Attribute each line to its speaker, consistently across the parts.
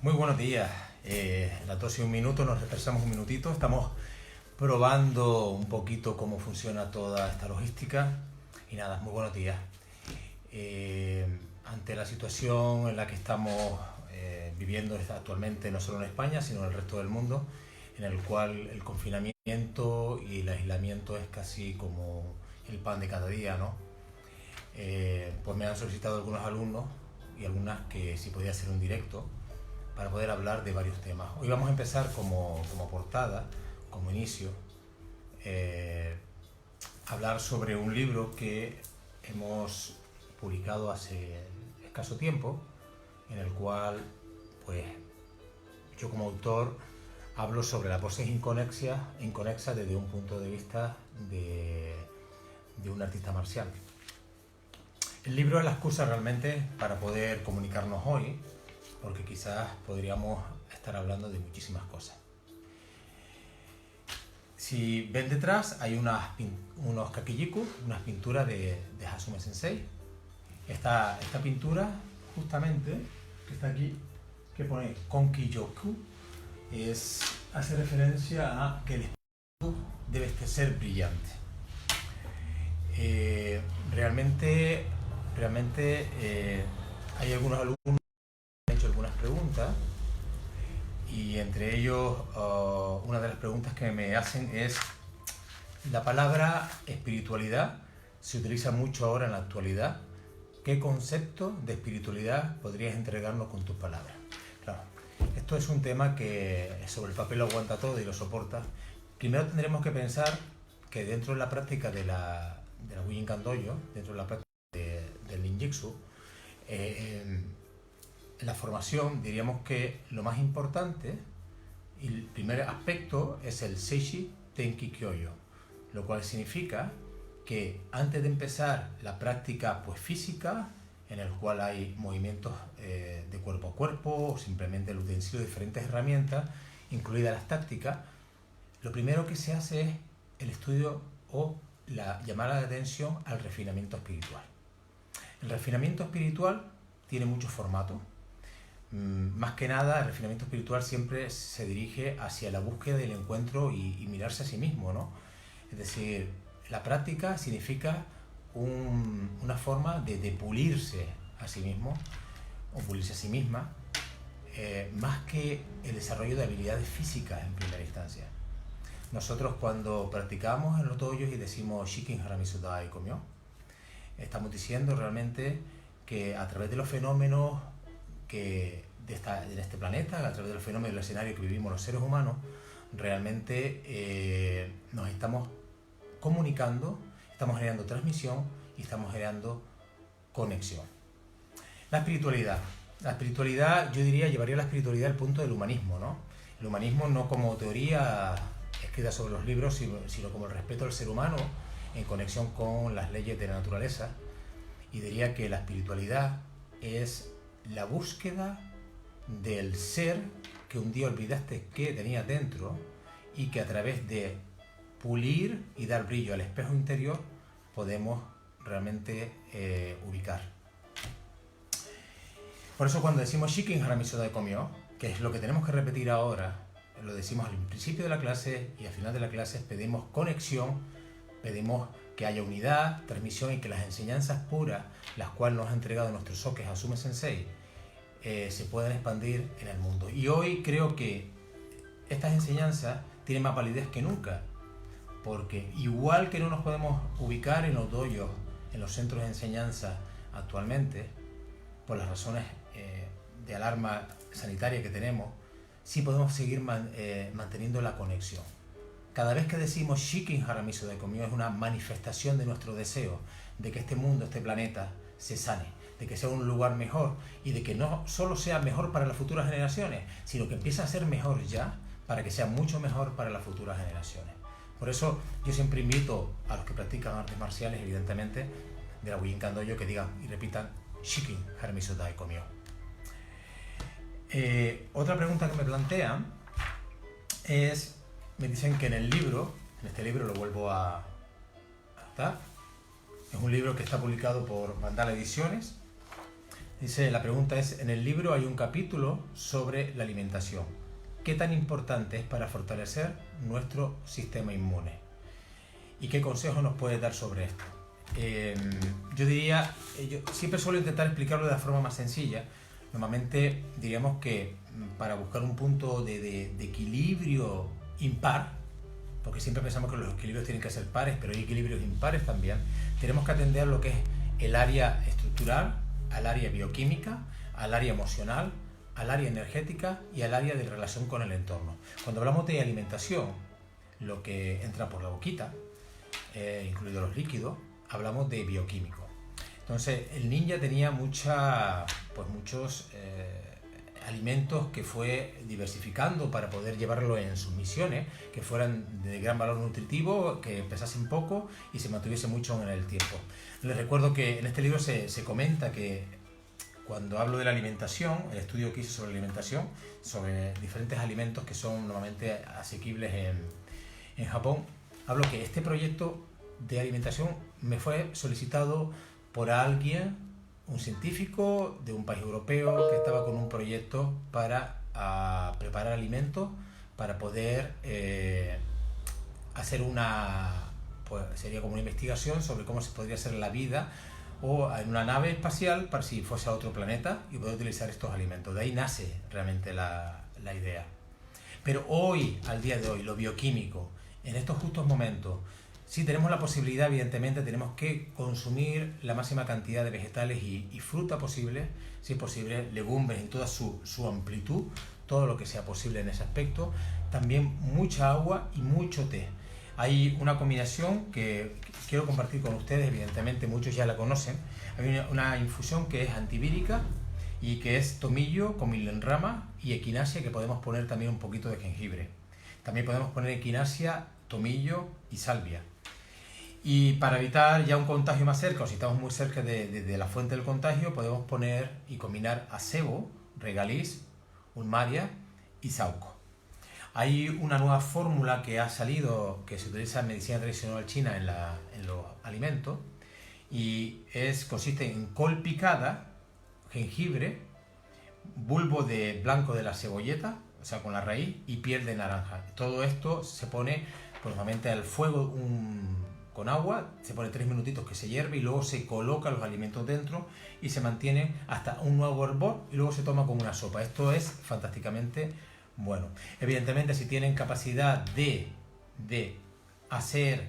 Speaker 1: Muy buenos días. Las 12 y un minuto, nos retrasamos un minutito. Estamos probando un poquito cómo funciona toda esta logística. Y nada, muy buenos días. Ante la situación en la que estamos viviendo actualmente, no solo en España, sino en el resto del mundo, en el cual el confinamiento y el aislamiento es casi como el pan de cada día, ¿no? Pues me han solicitado algunos alumnos y algunas que si podía hacer un directo para poder hablar de varios temas. Hoy vamos a empezar como portada, como inicio, hablar sobre un libro que hemos publicado hace escaso tiempo, en el cual pues yo como autor hablo sobre la posis inconexa desde un punto de vista de un artista marcial. El libro es la excusa realmente para poder comunicarnos hoy, porque quizás podríamos estar hablando de muchísimas cosas. Si ven detrás hay unos kakijiku, unas pinturas de Hasume Sensei. Esta pintura, justamente, que está aquí, que pone Konki-yoku, hace referencia a que el espíritu debe ser brillante. Realmente hay algunos alumnos que han hecho algunas preguntas y entre ellos una de las preguntas que me hacen es: la palabra espiritualidad se utiliza mucho ahora en la actualidad. ¿Qué concepto de espiritualidad podrías entregarnos con tus palabras? Claro, esto es un tema que sobre el papel lo aguanta todo y lo soporta. Primero tendremos que pensar que dentro de la práctica de la Bujinkan Dojo, dentro de la práctica del ninjutsu, en la formación diríamos que lo más importante y el primer aspecto es el Seishi Tenki Kyoyo, lo cual significa que antes de empezar la práctica pues física, en el cual hay movimientos de cuerpo a cuerpo o simplemente el utensilio de diferentes herramientas, incluidas las tácticas, lo primero que se hace es el estudio o llamar la atención al refinamiento espiritual. El refinamiento espiritual tiene muchos formatos. Más que nada, el refinamiento espiritual siempre se dirige hacia la búsqueda del encuentro y mirarse a sí mismo, ¿no? Es decir, la práctica significa una forma de pulirse a sí mismo o pulirse a sí misma, más que el desarrollo de habilidades físicas en primera instancia. Nosotros cuando practicamos en los dojos y decimos Shikin Harami Sudai Komyo, estamos diciendo realmente que a través de los fenómenos de este planeta, a través de los fenómenos del escenario que vivimos los seres humanos, realmente nos estamos comunicando, estamos generando transmisión y estamos generando conexión. La espiritualidad, yo diría, llevaría la espiritualidad al punto del humanismo, ¿no? El humanismo no como teoría escrita sobre los libros, sino como el respeto al ser humano en conexión con las leyes de la naturaleza. Y diría que la espiritualidad es la búsqueda del ser que un día olvidaste que tenías dentro y que a través de pulir y dar brillo al espejo interior podemos realmente ubicar. Por eso cuando decimos Shikin Harami Sudai Komyo, que es lo que tenemos que repetir ahora, lo decimos al principio de la clase y al final de la clase, pedimos conexión, pedimos que haya unidad, transmisión y que las enseñanzas puras, las cuales nos ha entregado nuestro Soke Hasume Sensei, se puedan expandir en el mundo. Y hoy creo que estas enseñanzas tienen más validez que nunca, porque igual que no nos podemos ubicar en los dojos, en los centros de enseñanza actualmente, por las razones de alarma sanitaria que tenemos, sí podemos seguir manteniendo la conexión. Cada vez que decimos Shikin Harami Sudai Komyo es una manifestación de nuestro deseo de que este mundo, este planeta, se sane, de que sea un lugar mejor y de que no solo sea mejor para las futuras generaciones, sino que empiece a ser mejor ya para que sea mucho mejor para las futuras generaciones. Por eso yo siempre invito a los que practican artes marciales, evidentemente, de la Bujinkan Dojo, que digan y repitan Shikin Harami Sudai Komyo. Otra pregunta que me plantean es, me dicen que en este libro lo vuelvo a adaptar, es un libro que está publicado por Mandala Ediciones, Dice, la pregunta es, en el libro hay un capítulo sobre la alimentación. ¿Qué tan importante es para fortalecer nuestro sistema inmune? ¿Y qué consejos nos puede dar sobre esto? Yo diría, yo siempre suelo intentar explicarlo de la forma más sencilla. Normalmente diríamos que para buscar un punto de equilibrio impar, porque siempre pensamos que los equilibrios tienen que ser pares, pero hay equilibrios impares también, tenemos que atender lo que es el área estructural, al área bioquímica, al área emocional, al área energética y al área de relación con el entorno. Cuando hablamos de alimentación, lo que entra por la boquita, incluidos los líquidos, hablamos de bioquímico. Entonces, el ninja tenía muchos alimentos que fue diversificando para poder llevarlo en sus misiones, que fueran de gran valor nutritivo, que pesasen poco y se mantuviese mucho en el tiempo. Les recuerdo que en este libro se comenta que cuando hablo de la alimentación, el estudio que hice sobre la alimentación, sobre diferentes alimentos que son normalmente asequibles en Japón, hablo que este proyecto de alimentación me fue solicitado por alguien, un científico de un país europeo que estaba con un proyecto para preparar alimentos para poder hacer sería como una investigación sobre cómo se podría hacer la vida o en una nave espacial para si fuese a otro planeta y poder utilizar estos alimentos. De ahí nace realmente la idea. Pero hoy, al día de hoy, lo bioquímico, en estos justos momentos, si tenemos la posibilidad, evidentemente, tenemos que consumir la máxima cantidad de vegetales y fruta posible, si es posible, legumbres en toda su amplitud, todo lo que sea posible en ese aspecto. También mucha agua y mucho té. Hay una combinación que quiero compartir con ustedes, evidentemente muchos ya la conocen. Hay una infusión que es antivírica y que es tomillo con milenrama y equinacia, que podemos poner también un poquito de jengibre. También podemos poner equinacia, tomillo y salvia. Y para evitar ya un contagio más cerca, o si estamos muy cerca de la fuente del contagio, podemos poner y combinar acebo, regaliz, ulmaria y sauco. Hay una nueva fórmula que ha salido, que se utiliza en medicina tradicional china en los alimentos, y consiste en col picada, jengibre, bulbo de blanco de la cebolleta, o sea, con la raíz, y piel de naranja. Todo esto se pone normalmente al fuego con agua, se pone 3 minutitos que se hierve y luego se coloca los alimentos dentro y se mantiene hasta un nuevo hervor y luego se toma como una sopa. Esto es fantásticamente bueno. Evidentemente, si tienen capacidad de hacer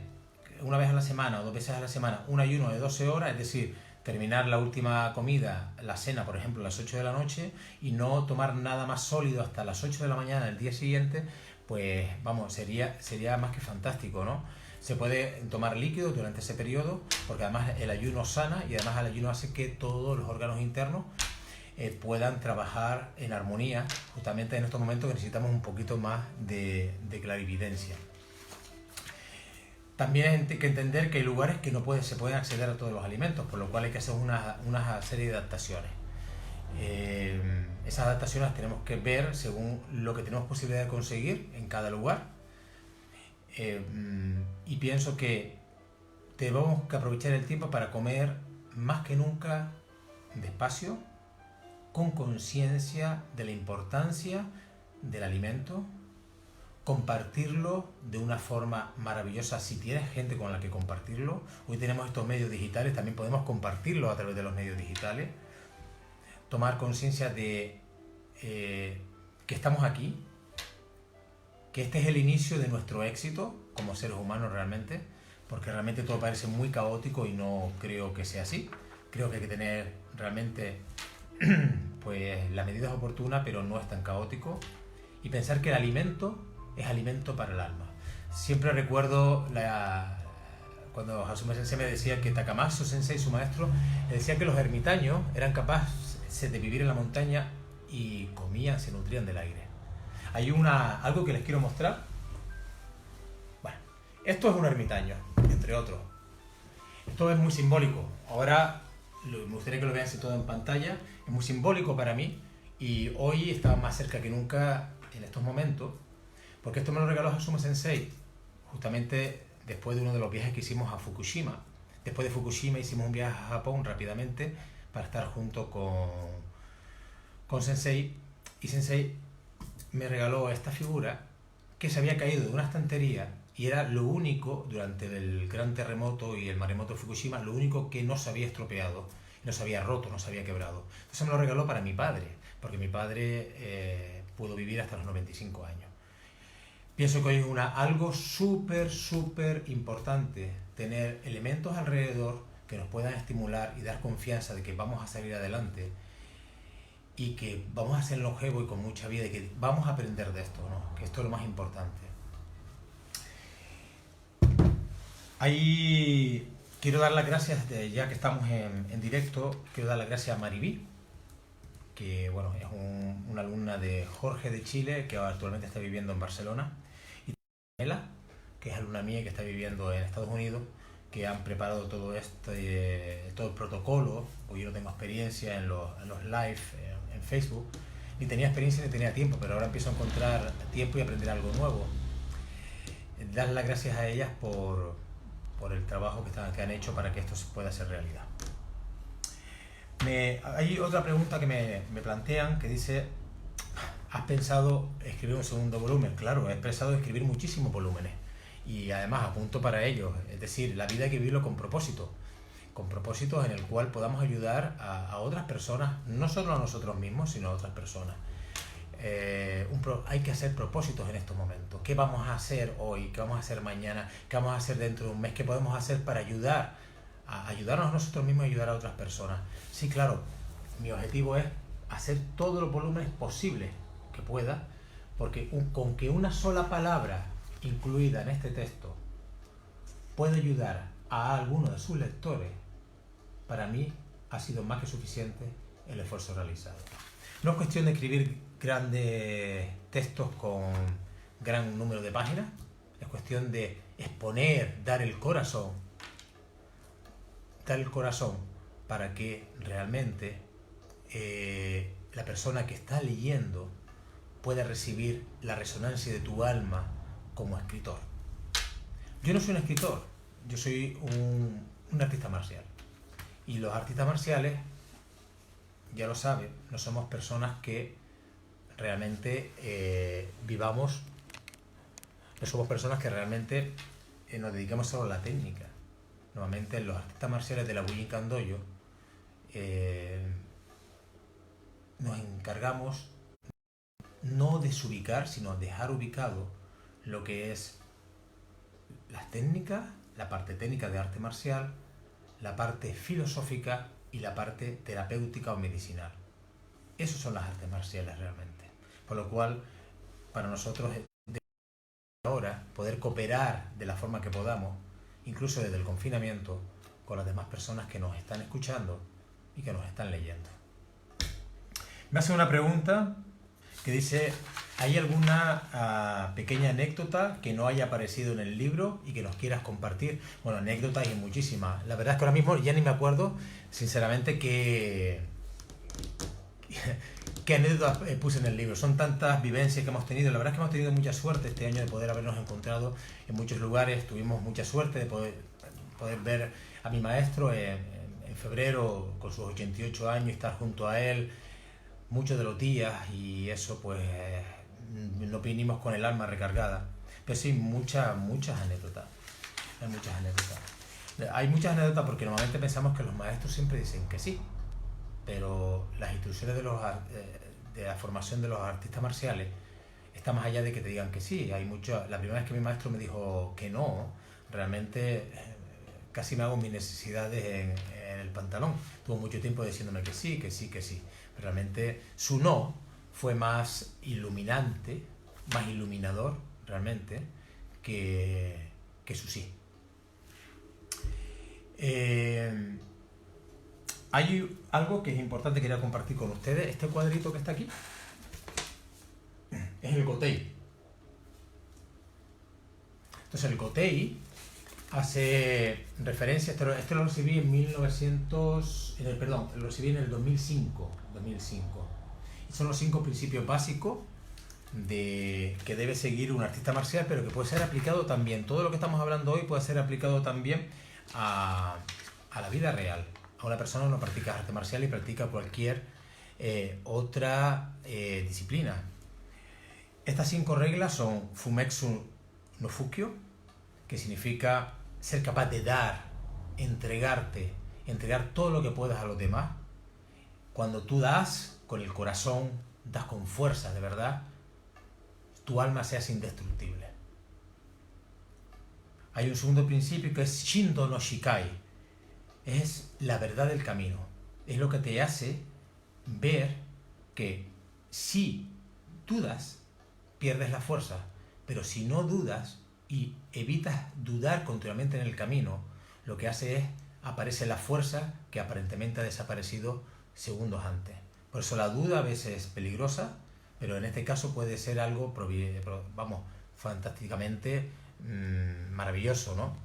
Speaker 1: una vez a la semana o 2 veces a la semana un ayuno de 12 horas, es decir, terminar la última comida, la cena, por ejemplo, a las 8 de la noche y no tomar nada más sólido hasta las 8 de la mañana del día siguiente, pues vamos, sería más que fantástico, ¿no? Se puede tomar líquidos durante ese periodo, porque además el ayuno sana y además el ayuno hace que todos los órganos internos puedan trabajar en armonía, justamente en estos momentos que necesitamos un poquito más de clarividencia. También hay que entender que hay lugares que se pueden acceder a todos los alimentos, por lo cual hay que hacer una serie de adaptaciones. Esas adaptaciones las tenemos que ver según lo que tenemos posibilidad de conseguir en cada lugar. Y pienso que tenemos que aprovechar el tiempo para comer más que nunca despacio, con conciencia de la importancia del alimento, compartirlo de una forma maravillosa si tienes gente con la que compartirlo. Hoy tenemos estos medios digitales, también podemos compartirlo a través de los medios digitales. Tomar conciencia de que estamos aquí, que este es el inicio de nuestro éxito como seres humanos realmente, porque realmente todo parece muy caótico y no creo que sea así. Creo que hay que tener realmente pues las medidas oportunas, pero no es tan caótico, y pensar que el alimento es alimento para el alma. Siempre recuerdo cuando Hasume Sensei me decía que Takamatsu Sensei, su maestro, le decía que los ermitaños eran capaces de vivir en la montaña y comían, se nutrían del aire. Hay algo que les quiero mostrar. Bueno, esto es un ermitaño, entre otros. Esto es muy simbólico. Ahora me gustaría que lo vean todo en pantalla. Es muy simbólico para mí y hoy está más cerca que nunca en estos momentos, porque esto me lo regaló Hasume Sensei justamente después de uno de los viajes que hicimos a Fukushima. Después de Fukushima hicimos un viaje a Japón rápidamente para estar junto con Sensei, y Sensei me regaló esta figura que se había caído de una estantería y era lo único, durante el gran terremoto y el maremoto de Fukushima, lo único que no se había estropeado, no se había roto, no se había quebrado. Entonces me lo regaló para mi padre, porque mi padre pudo vivir hasta los 95 años. Pienso que hoy es algo súper importante, tener elementos alrededor que nos puedan estimular y dar confianza de que vamos a salir adelante y que vamos a ser longevos y con mucha vida y que vamos a aprender de esto, ¿no? Que esto es lo más importante. Ahí quiero dar las gracias, ya que estamos en directo, quiero dar las gracias a Maribí, que bueno, es una alumna de Jorge de Chile, que actualmente está viviendo en Barcelona, y Ela, que es alumna mía que está viviendo en Estados Unidos, que han preparado todo todo el protocolo, porque yo no tengo experiencia en los live en Facebook, ni tenía experiencia ni tenía tiempo, pero ahora empiezo a encontrar tiempo y aprender algo nuevo. Dar las gracias a ellas por el trabajo que han hecho para que esto se pueda hacer realidad. Hay otra pregunta que me plantean que dice: ¿has pensado escribir un segundo volumen? Claro, he pensado escribir muchísimos volúmenes y además apunto para ello, es decir, la vida hay que vivirlo con propósitos en el cual podamos ayudar a otras personas, no solo a nosotros mismos, sino a otras personas. Hay que hacer propósitos en estos momentos. ¿Qué vamos a hacer hoy? ¿Qué vamos a hacer mañana? ¿Qué vamos a hacer dentro de un mes? ¿Qué podemos hacer para ayudarnos a nosotros mismos y ayudar a otras personas? Sí, claro, mi objetivo es hacer todos los volúmenes posibles que pueda, porque con que una sola palabra incluida en este texto pueda ayudar a alguno de sus lectores, para mí ha sido más que suficiente el esfuerzo realizado. No es cuestión de escribir grandes textos con gran número de páginas, es cuestión de exponer, dar el corazón para que realmente la persona que está leyendo pueda recibir la resonancia de tu alma como escritor. Yo no soy un escritor, yo soy un artista marcial. Y los artistas marciales, ya lo saben, no somos personas que realmente vivamos, no somos personas que realmente nos dediquemos solo a la técnica. Normalmente los artistas marciales de la Bujinkan Dojo nos encargamos no desubicar, sino dejar ubicado lo que es las técnicas, la parte técnica de arte marcial, la parte filosófica y la parte terapéutica o medicinal. Esas son las artes marciales realmente. Por lo cual, para nosotros es ahora poder cooperar de la forma que podamos, incluso desde el confinamiento, con las demás personas que nos están escuchando y que nos están leyendo. Me hace una pregunta que dice: ¿hay alguna pequeña anécdota que no haya aparecido en el libro y que nos quieras compartir? Bueno, anécdotas hay muchísimas. La verdad es que ahora mismo ya ni me acuerdo, sinceramente, qué anécdotas puse en el libro. Son tantas vivencias que hemos tenido. La verdad es que hemos tenido mucha suerte este año de poder habernos encontrado en muchos lugares. Tuvimos mucha suerte de poder ver a mi maestro en febrero con sus 88 años y estar junto a él muchos de los días, y eso pues nos vinimos con el alma recargada. Pero sí, muchas anécdotas. Hay muchas anécdotas porque normalmente pensamos que los maestros siempre dicen que sí, pero las instrucciones de la formación de los artistas marciales está más allá de que te digan que sí. La primera vez que mi maestro me dijo que no, realmente casi me hago mis necesidades en el pantalón. Tuvo mucho tiempo diciéndome que sí. Realmente su no fue más iluminante, más iluminador realmente que su sí. Hay algo que es importante que quería compartir con ustedes. Este cuadrito que está aquí es el Gotei. Entonces el Gotei hace referencia, este lo recibí en lo recibí en el 2005. Y son los 5 principios básicos que debe seguir un artista marcial, pero que puede ser aplicado también. Todo lo que estamos hablando hoy puede ser aplicado también a la vida real, a una persona que no practica arte marcial y practica cualquier otra disciplina. Estas 5 reglas son Fumetsu no Fukyo, que significa ser capaz de dar, entregar todo lo que puedas a los demás. Cuando tú das con el corazón, das con fuerza, de verdad, tu alma se hace indestructible. Hay un segundo principio que es Shindo no Shikai, es la verdad del camino. Es lo que te hace ver que si dudas, pierdes la fuerza, pero si no dudas y evitas dudar continuamente en el camino, lo que hace es, aparece la fuerza que aparentemente ha desaparecido segundos antes. Por eso la duda a veces es peligrosa, pero en este caso puede ser algo, fantásticamente maravilloso, ¿no?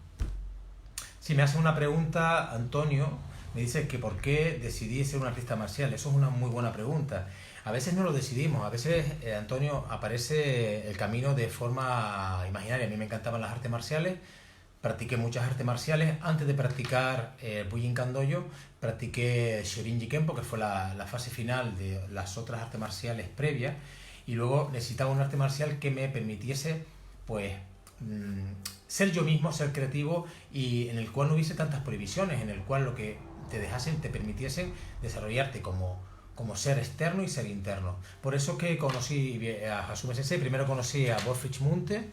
Speaker 1: Si me hace una pregunta, Antonio, me dice que por qué decidí ser un artista marcial. Eso es una muy buena pregunta. A veces no lo decidimos, a veces, Antonio, aparece el camino de forma imaginaria. A mí me encantaban las artes marciales, practiqué muchas artes marciales. Antes de practicar Bujinkan Dojo, practiqué Shorinji Kempo, que fue la fase final de las otras artes marciales previas, y luego necesitaba un arte marcial que me permitiese, pues, ser yo mismo, ser creativo, y en el cual no hubiese tantas prohibiciones, en el cual lo que te permitiesen desarrollarte como ser externo y ser interno. Por eso que conocí a Hasume Sensei. Primero conocí a Wolfrich Munte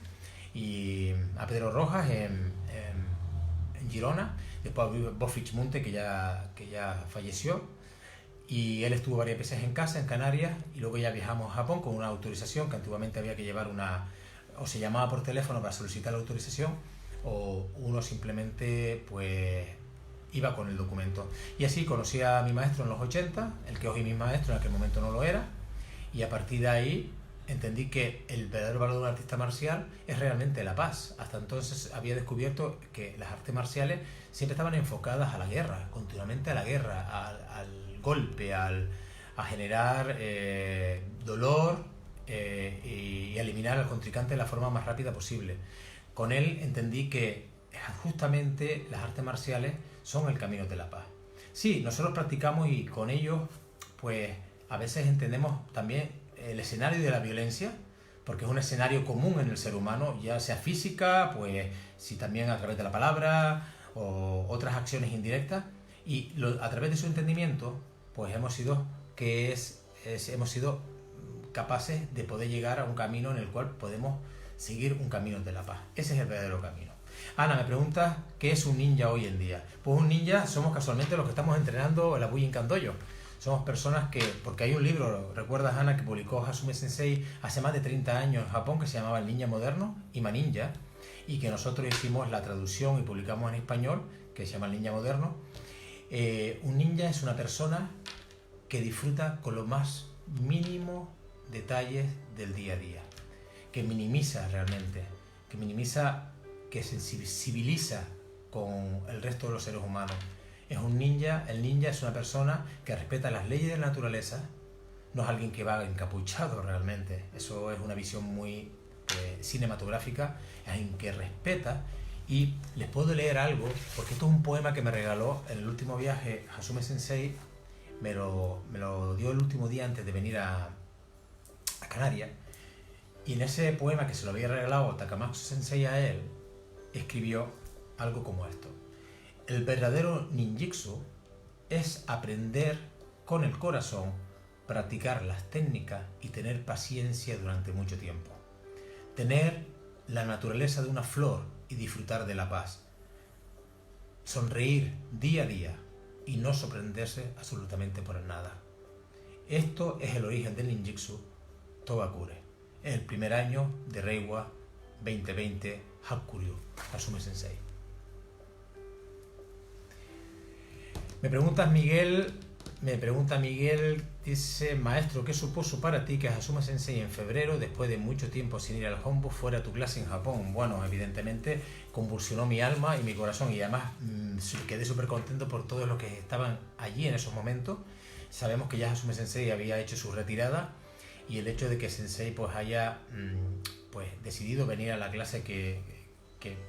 Speaker 1: y a Pedro Rojas en Girona, después a Wolfrich Munte, que ya falleció, y él estuvo varias veces en casa, en Canarias, y luego ya viajamos a Japón con una autorización, que antiguamente había que llevar o se llamaba por teléfono para solicitar la autorización, o uno simplemente pues iba con el documento. Y así conocí a mi maestro en los 80, el que hoy es mi maestro, en aquel momento no lo era, y a partir de ahí entendí que el verdadero valor de un artista marcial es realmente la paz. Hasta entonces había descubierto que las artes marciales siempre estaban enfocadas a la guerra, continuamente a la guerra, al golpe, a generar dolor y eliminar al contrincante de la forma más rápida posible. Con él entendí que justamente las artes marciales son el camino de la paz. Sí, nosotros practicamos y con ellos, pues a veces entendemos también el escenario de la violencia, porque es un escenario común en el ser humano, ya sea física, pues si también a través de la palabra o otras acciones indirectas, y a través de su entendimiento, pues hemos sido capaces de poder llegar a un camino en el cual podemos seguir un camino de la paz. Ese es el verdadero camino. Ana, me preguntas ¿qué es un ninja hoy en día? Pues un ninja somos casualmente los que estamos entrenando en la Bujinkan Dojo. Somos personas que, porque hay un libro, ¿recuerdas, Ana, que publicó Hasume Sensei hace más de 30 años en Japón, que se llamaba El Ninja Moderno, Ima Ninja, y que nosotros hicimos la traducción y publicamos en español, que se llama El Ninja Moderno? Un ninja es una persona que disfruta con los más mínimos detalles del día a día, que minimiza realmente, que sensibiliza con el resto de los seres humanos. Es un ninja. El ninja es una persona que respeta las leyes de la naturaleza, no es alguien que va encapuchado realmente. Eso es una visión muy cinematográfica, es alguien que respeta. Y les puedo leer algo, porque esto es un poema que me regaló en el último viaje Hasume Sensei. Me lo dio el último día antes de venir a Canarias, y en ese poema que se lo había regalado Takamatsu Sensei a él, escribió algo como esto: el verdadero ninjitsu es aprender con el corazón, practicar las técnicas y tener paciencia durante mucho tiempo, tener la naturaleza de una flor y disfrutar de la paz, sonreír día a día y no sorprenderse absolutamente por nada. Esto es el origen del ninjitsu Togakure. Es el primer año de Reiwa 2020 Hakuryu, Hasume Sensei. Me pregunta Miguel, dice: maestro, ¿qué supuso para ti que Hasume Sensei en febrero, después de mucho tiempo sin ir al Honbu, fuera a tu clase en Japón? Bueno, evidentemente convulsionó mi alma y mi corazón, y además quedé súper contento por todos los que estaban allí en esos momentos. Sabemos que ya Hasume Sensei había hecho su retirada, y el hecho de que Sensei pues haya decidido venir a la clase que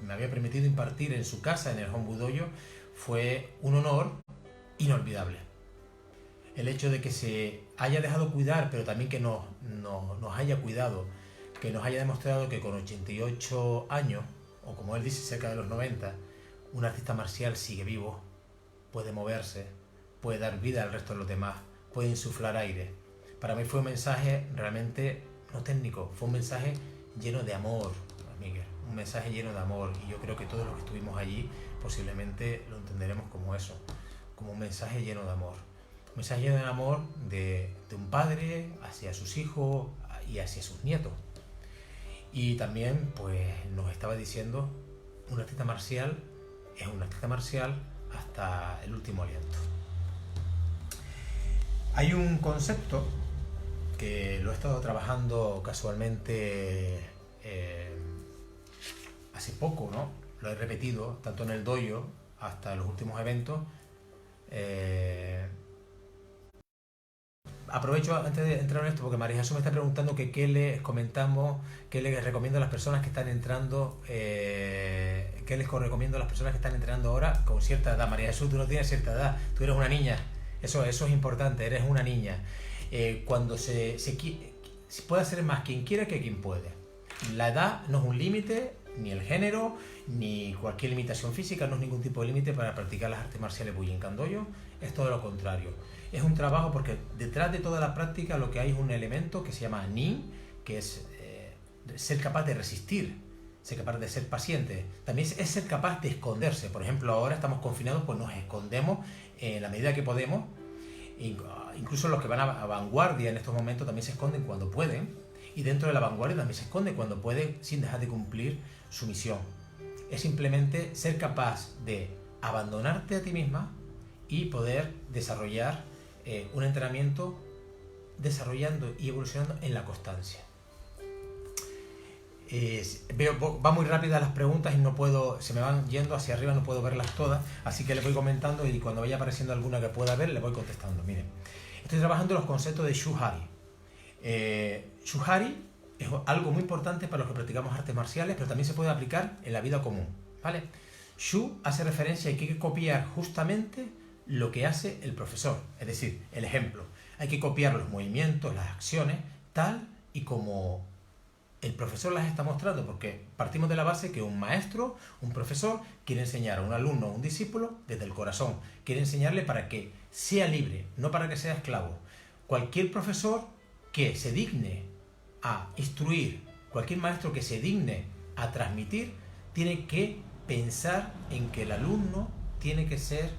Speaker 1: me había permitido impartir en su casa, en el Honbu Dojo, fue un honor inolvidable. El hecho de que se haya dejado cuidar, pero también que nos haya cuidado, que nos haya demostrado que con 88 años, o como él dice, cerca de los 90, un artista marcial sigue vivo, puede moverse, puede dar vida al resto de los demás, puede insuflar aire. Para mí fue un mensaje realmente no técnico, fue un mensaje lleno de amor, Miguel, un mensaje lleno de amor, y yo creo que todos los que estuvimos allí posiblemente lo entenderemos como eso, como un mensaje lleno de amor. Un mensaje lleno de amor de un padre hacia sus hijos y hacia sus nietos. Y también pues nos estaba diciendo, un artista marcial es un artista marcial hasta el último aliento. Hay un concepto que lo he estado trabajando casualmente hace poco, ¿no? Lo he repetido tanto en el dojo hasta los últimos eventos. Aprovecho antes de entrar en esto porque María Jesús me está preguntando que qué les comentamos, qué les recomiendo a las personas que están entrando, qué les recomiendo a las personas que están entrando ahora con cierta edad. María Jesús, tú no tienes cierta edad, tú eres una niña, eso es importante, eres una niña. Cuando se puede hacer más quien quiera que quien puede. La edad no es un límite, ni el género, ni cualquier limitación física, no es ningún tipo de límite para practicar las artes marciales Bujinkan Dojo, es todo lo contrario. Es un trabajo porque detrás de toda la práctica lo que hay es un elemento que se llama Nin, que es ser capaz de resistir, ser capaz de ser paciente. También es ser capaz de esconderse. Por ejemplo, ahora estamos confinados, pues nos escondemos en la medida que podemos. Incluso los que van a vanguardia en estos momentos también se esconden cuando pueden. Y dentro de la vanguardia también se esconden cuando pueden sin dejar de cumplir su misión. Es simplemente ser capaz de abandonarte a ti misma y poder desarrollar un entrenamiento desarrollando y evolucionando en la constancia. Va muy rápida las preguntas y no puedo, se me van yendo hacia arriba, no puedo verlas todas, así que les voy comentando y cuando vaya apareciendo alguna que pueda ver, les voy contestando. Miren, estoy trabajando los conceptos de Shuhari. Shuhari es algo muy importante para los que practicamos artes marciales, pero también se puede aplicar en la vida común, ¿vale? Shu hace referencia a que hay que copiar justamente lo que hace el profesor, es decir, el ejemplo. Hay que copiar los movimientos, las acciones, tal y como el profesor las está mostrando, porque partimos de la base que un maestro, un profesor, quiere enseñar a un alumno o un discípulo desde el corazón, quiere enseñarle para que sea libre, no para que sea esclavo. Cualquier profesor que se digne a instruir, cualquier maestro que se digne a transmitir, tiene que pensar en que el alumno tiene que ser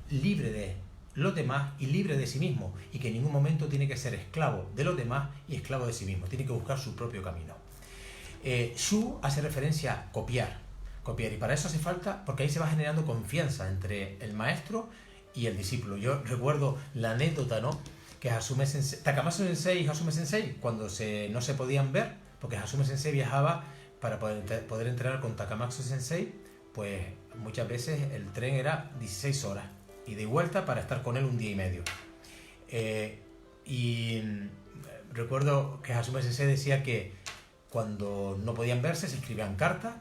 Speaker 1: libre de los demás y libre de sí mismo, y que en ningún momento tiene que ser esclavo de los demás y esclavo de sí mismo, tiene que buscar su propio camino. Shu hace referencia a copiar, y para eso hace falta, porque ahí se va generando confianza entre el maestro y el discípulo. Yo recuerdo la anécdota, ¿no?, que Takamatsu Sensei y Hasume Sensei, cuando no se podían ver, porque Hasume Sensei viajaba para poder entrenar con Takamatsu Sensei, pues muchas veces el tren era 16 horas, y de vuelta para estar con él un día y medio. Y recuerdo que Hasume Sensei decía que cuando no podían verse se escribían cartas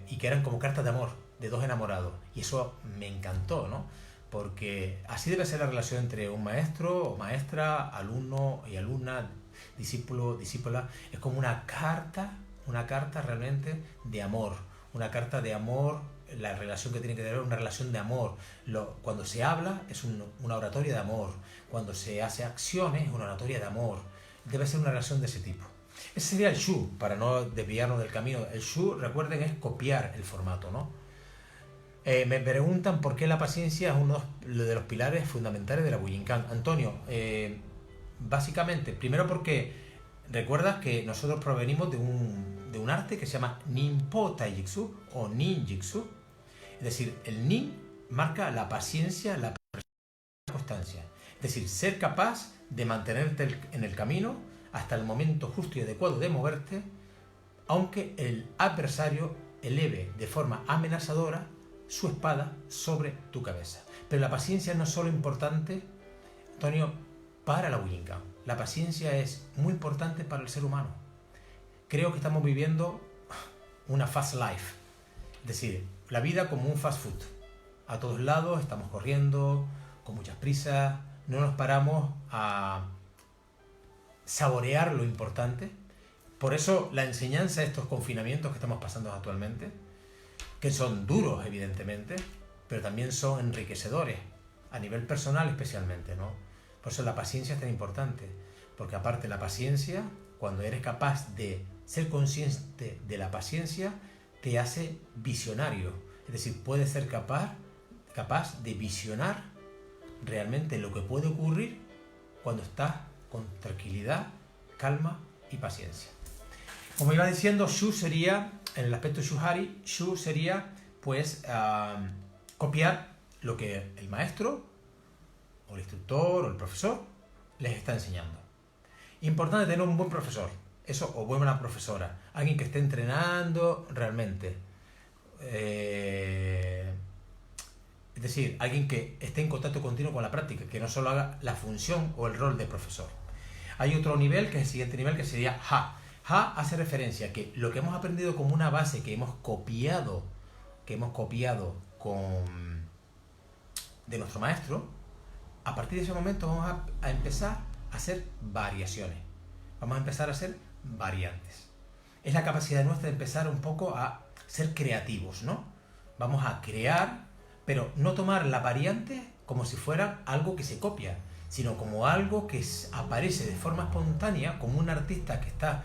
Speaker 1: y que eran como cartas de amor, de dos enamorados. Y eso me encantó, ¿no? Porque así debe ser la relación entre un maestro o maestra, alumno y alumna, discípulo, discípula. Es como una carta realmente de amor. Una carta de amor, la relación que tiene que tener una relación de amor. Cuando se habla es una oratoria de amor. Cuando se hace acciones es una oratoria de amor. Debe ser una relación de ese tipo. Ese sería el Shu, para no desviarnos del camino. El Shu, recuerden, es copiar el formato, ¿no? Me preguntan por qué la paciencia es uno de los pilares fundamentales de la Bujinkan. Antonio, básicamente, primero porque recuerdas que nosotros provenimos de un arte que se llama Ninpo Taijutsu o Ninjutsu. Es decir, el Nin marca la paciencia, la constancia. Es decir, ser capaz de mantenerte en el camino hasta el momento justo y adecuado de moverte, aunque el adversario eleve de forma amenazadora su espada sobre tu cabeza. Pero la paciencia no es solo importante, Antonio, para la Bujinkan. La paciencia es muy importante para el ser humano. Creo que estamos viviendo una fast life, es decir, la vida como un fast food. a todos lados, estamos corriendo, con muchas prisas, no nos paramos a saborear lo importante. Por eso la enseñanza de estos confinamientos que estamos pasando actualmente, que son duros evidentemente, pero también son enriquecedores, a nivel personal especialmente, ¿no? Por eso la paciencia es tan importante, porque aparte la paciencia, cuando eres capaz de ser consciente de la paciencia, te hace visionario, es decir, puedes ser capaz de visionar realmente lo que puede ocurrir cuando estás con tranquilidad, calma y paciencia. Como iba diciendo, Shu sería, en el aspecto Shuhari, Shu sería pues copiar lo que el maestro o el instructor o el profesor les está enseñando. Importante tener un buen profesor, eso, o buena profesora, alguien que esté entrenando realmente. Es decir, alguien que esté en contacto continuo con la práctica, que no solo haga la función o el rol de profesor. Hay otro nivel, que es el siguiente nivel, que sería Ha. Ha hace referencia a que lo que hemos aprendido como una base que hemos copiado de nuestro maestro, a partir de ese momento vamos a empezar a hacer variaciones. Vamos a empezar a hacer variantes. Es la capacidad nuestra de empezar un poco a ser creativos, ¿no? Vamos a crear, pero no tomar la variante como si fuera algo que se copia, sino como algo que aparece de forma espontánea, como un artista que está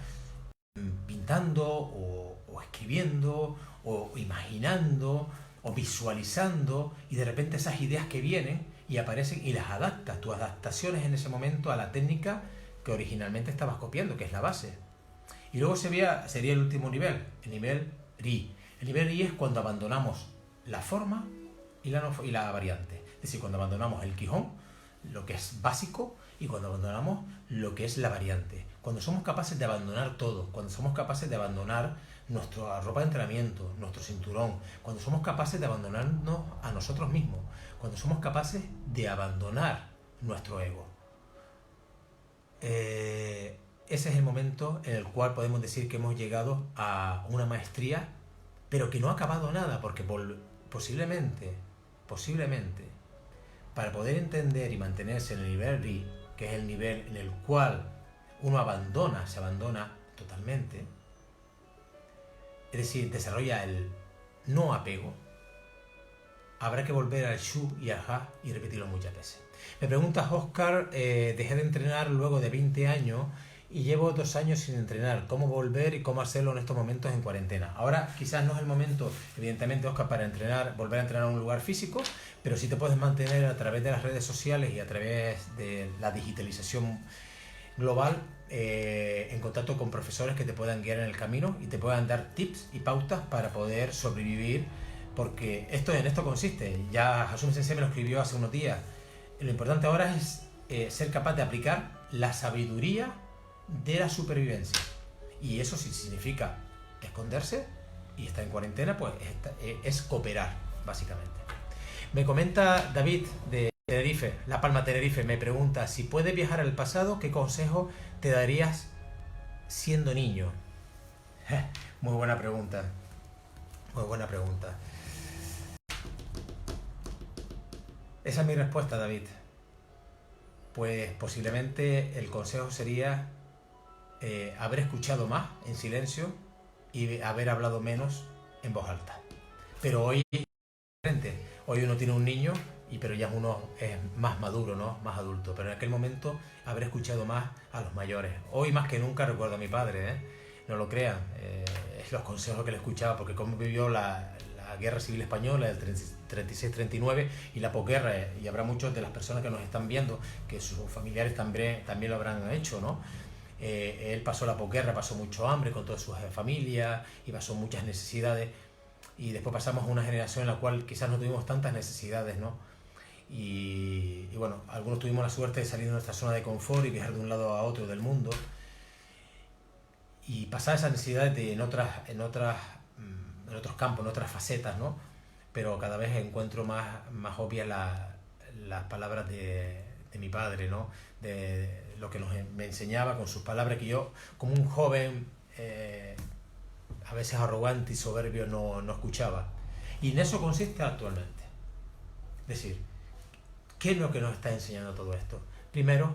Speaker 1: pintando o escribiendo o imaginando o visualizando, y de repente esas ideas que vienen y aparecen y las adaptas, tus adaptaciones en ese momento a la técnica que originalmente estabas copiando, que es la base. Y luego sería el último nivel, el nivel Ri. El nivel Ri es cuando abandonamos la forma y la variante. Es decir, cuando abandonamos el Quijón, lo que es básico, y cuando abandonamos lo que es la variante. Cuando somos capaces de abandonar todo, cuando somos capaces de abandonar nuestra ropa de entrenamiento, nuestro cinturón, cuando somos capaces de abandonarnos a nosotros mismos, cuando somos capaces de abandonar nuestro ego. Ese es el momento en el cual podemos decir que hemos llegado a una maestría, pero que no ha acabado nada, porque posiblemente, para poder entender y mantenerse en el nivel Ri, que es el nivel en el cual uno se abandona totalmente, es decir, desarrolla el no apego, habrá que volver al Shu y al Ha y repetirlo muchas veces. Me preguntas, Oscar, dejé de entrenar luego de 20 años y llevo 2 años sin entrenar. ¿Cómo volver y cómo hacerlo en estos momentos en cuarentena? Ahora quizás no es el momento, evidentemente, Oscar, para volver a entrenar en un lugar físico, pero sí te puedes mantener a través de las redes sociales y a través de la digitalización global en contacto con profesores que te puedan guiar en el camino y te puedan dar tips y pautas para poder sobrevivir, porque en esto consiste. Ya Hasumi Sensei me lo escribió hace unos días. Lo importante ahora es ser capaz de aplicar la sabiduría de la supervivencia, y eso sí significa esconderse y estar en cuarentena, pues es cooperar básicamente. Me comenta David de Tenerife, La Palma, Tenerife, me pregunta: si puedes viajar al pasado, ¿qué consejo te darías siendo niño? Muy buena pregunta, muy buena pregunta. Esa es mi respuesta, David. Pues posiblemente el consejo sería haber escuchado más en silencio y haber hablado menos en voz alta. Pero hoy es diferente. Hoy uno tiene un niño, pero ya uno es más maduro, ¿no? Más adulto. Pero en aquel momento haber escuchado más a los mayores. Hoy más que nunca recuerdo a mi padre, no lo crean. Es los consejos que le escuchaba, porque como vivió la Guerra Civil Española del 36-39 y la posguerra, y habrá muchas de las personas que nos están viendo que sus familiares también lo habrán hecho, ¿no? Él pasó la posguerra, pasó mucho hambre con toda su familia y pasó muchas necesidades, y después pasamos a una generación en la cual quizás no tuvimos tantas necesidades, ¿no? Y bueno, algunos tuvimos la suerte de salir de nuestra zona de confort y viajar de un lado a otro del mundo y pasar esas necesidades en otros campos, en otras facetas, ¿no? Pero cada vez encuentro más obvias las palabras de mi padre, ¿no? De lo que me enseñaba con sus palabras, que yo, como un joven a veces arrogante y soberbio, no escuchaba. Y en eso consiste actualmente. Es decir, ¿qué es lo que nos está enseñando todo esto? Primero,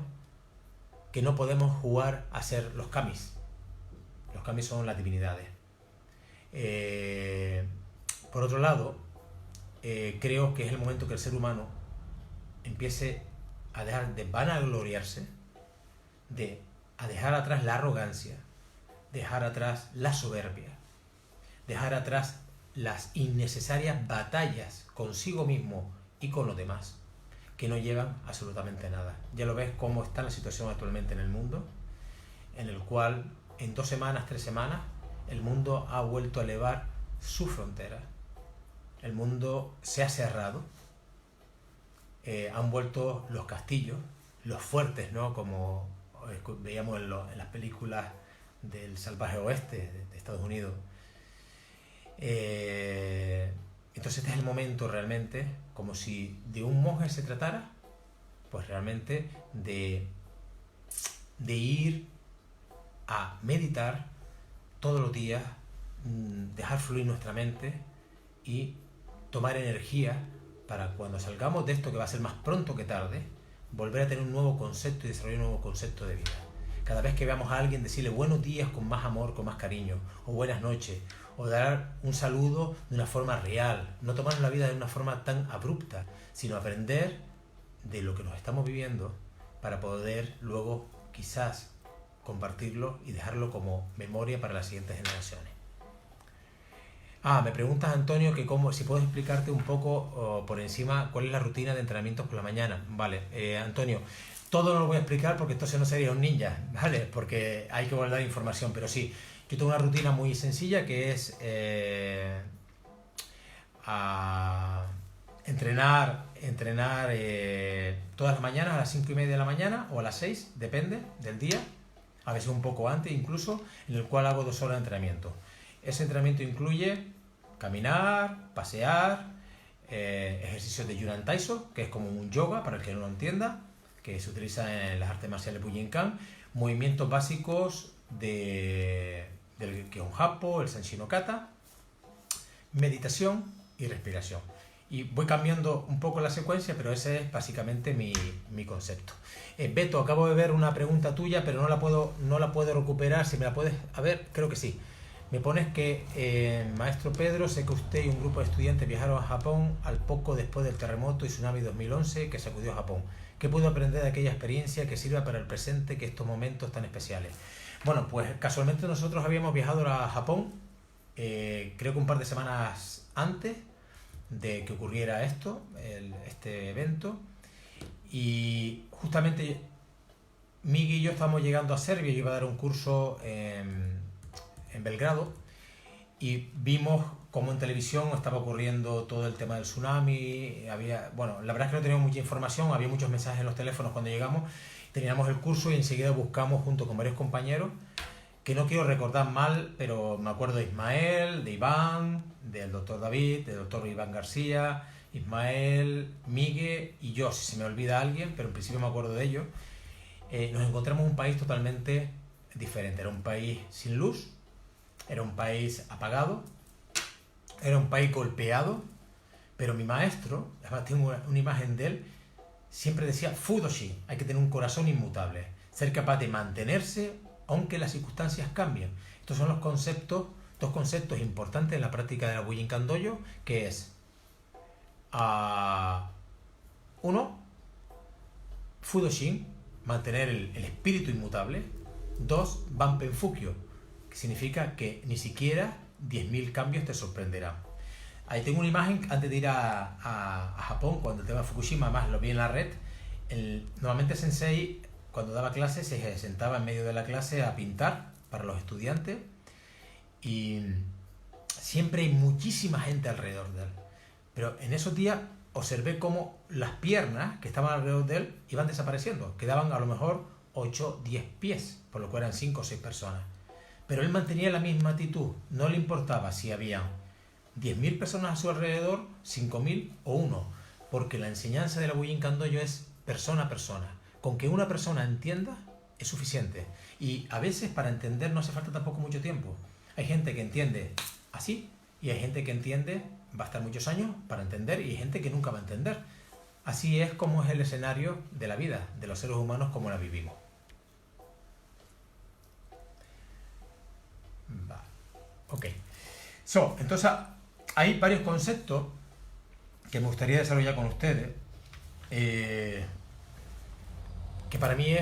Speaker 1: que no podemos jugar a ser los kamis. Los kamis son las divinidades. Por otro lado, creo que es el momento que el ser humano empiece a dejar de vanagloriarse, a dejar atrás la arrogancia, dejar atrás la soberbia, dejar atrás las innecesarias batallas consigo mismo y con los demás, que no llevan absolutamente nada. Ya lo ves cómo está la situación actualmente en el mundo, en el cual en 2 semanas, 3 semanas, el mundo ha vuelto a elevar su frontera. El mundo se ha cerrado, han vuelto los castillos, los fuertes, ¿no? Como veíamos en las películas del salvaje oeste de Estados Unidos. Entonces este es el momento realmente, como si de un monje se tratara, pues realmente de ir a meditar todos los días, dejar fluir nuestra mente y tomar energía para cuando salgamos de esto, que va a ser más pronto que tarde, volver a tener un nuevo concepto y desarrollar un nuevo concepto de vida. Cada vez que veamos a alguien, decirle buenos días con más amor, con más cariño, o buenas noches, o dar un saludo de una forma real, no tomar la vida de una forma tan abrupta, sino aprender de lo que nos estamos viviendo para poder luego quizás compartirlo y dejarlo como memoria para las siguientes generaciones. Me preguntas, Antonio, que si puedes explicarte un poco por encima cuál es la rutina de entrenamientos por la mañana. Vale, Antonio, todo no lo voy a explicar porque entonces no sería un ninja, ¿vale? Porque hay que guardar información, pero sí, yo tengo una rutina muy sencilla que es entrenar todas las mañanas a las 5:30 de la mañana o a las 6, depende del día, a veces un poco antes incluso, en el cual hago 2 horas de entrenamiento. Ese entrenamiento incluye caminar, pasear, ejercicios de Yunan Taiso, que es como un yoga, para el que no lo entienda, que se utiliza en las artes marciales Bujinkan, movimientos básicos del Kihon-Happo, el Senshin-no-kata, meditación y respiración. Y voy cambiando un poco la secuencia, pero ese es básicamente mi concepto. Beto, acabo de ver una pregunta tuya, pero no la puedo recuperar. Si me la puedes... A ver, creo que sí. Me pones que, maestro Pedro, sé que usted y un grupo de estudiantes viajaron a Japón al poco después del terremoto y tsunami 2011 que sacudió a Japón. ¿Qué puedo aprender de aquella experiencia que sirva para el presente, que estos momentos tan especiales? Bueno, pues casualmente nosotros habíamos viajado a Japón, creo que un par de semanas antes de que ocurriera este evento, y justamente Miguel y yo estábamos llegando a Serbia. Yo iba a dar un curso en Belgrado y vimos cómo en televisión estaba ocurriendo todo el tema del tsunami. La verdad es que no teníamos mucha información, había muchos mensajes en los teléfonos cuando llegamos. Teníamos el curso y enseguida buscamos junto con varios compañeros, que no quiero recordar mal, pero me acuerdo de Ismael, de Iván, del doctor David, del doctor Iván García, Ismael, Miguel y yo, si se me olvida alguien, pero en principio me acuerdo de ellos. Nos encontramos en un país totalmente diferente. Era un país sin luz, era un país apagado, era un país golpeado, pero mi maestro, además tengo una imagen de él, siempre decía Fudoshi, hay que tener un corazón inmutable, ser capaz de mantenerse aunque las circunstancias cambien. Estos son dos conceptos importantes en la práctica de la Bujinkan Dojo, que es 1, Fudoshin, mantener el espíritu inmutable. 2, Banpen Fukyo, que significa que ni siquiera 10.000 cambios te sorprenderán. Ahí tengo una imagen antes de ir a Japón, cuando el tema de Fukushima, además lo vi en la red. Normalmente el sensei, cuando daba clases, se sentaba en medio de la clase a pintar para los estudiantes y siempre hay muchísima gente alrededor de él. Pero en esos días observé cómo las piernas que estaban alrededor de él iban desapareciendo. Quedaban a lo mejor 8, 10 pies, por lo cual eran 5 o 6 personas. Pero él mantenía la misma actitud. No le importaba si había 10.000 personas a su alrededor, 5.000 o 1, porque la enseñanza de la Bujinkan Dojo es persona a persona. Con que una persona entienda es suficiente. Y a veces para entender no hace falta tampoco mucho tiempo. Hay gente que entiende así y hay gente que entiende, va a estar muchos años para entender, y hay gente que nunca va a entender. así es como es el escenario de la vida, de los seres humanos como la vivimos. Vale. Ok. Entonces, hay varios conceptos que me gustaría desarrollar con ustedes, que para mí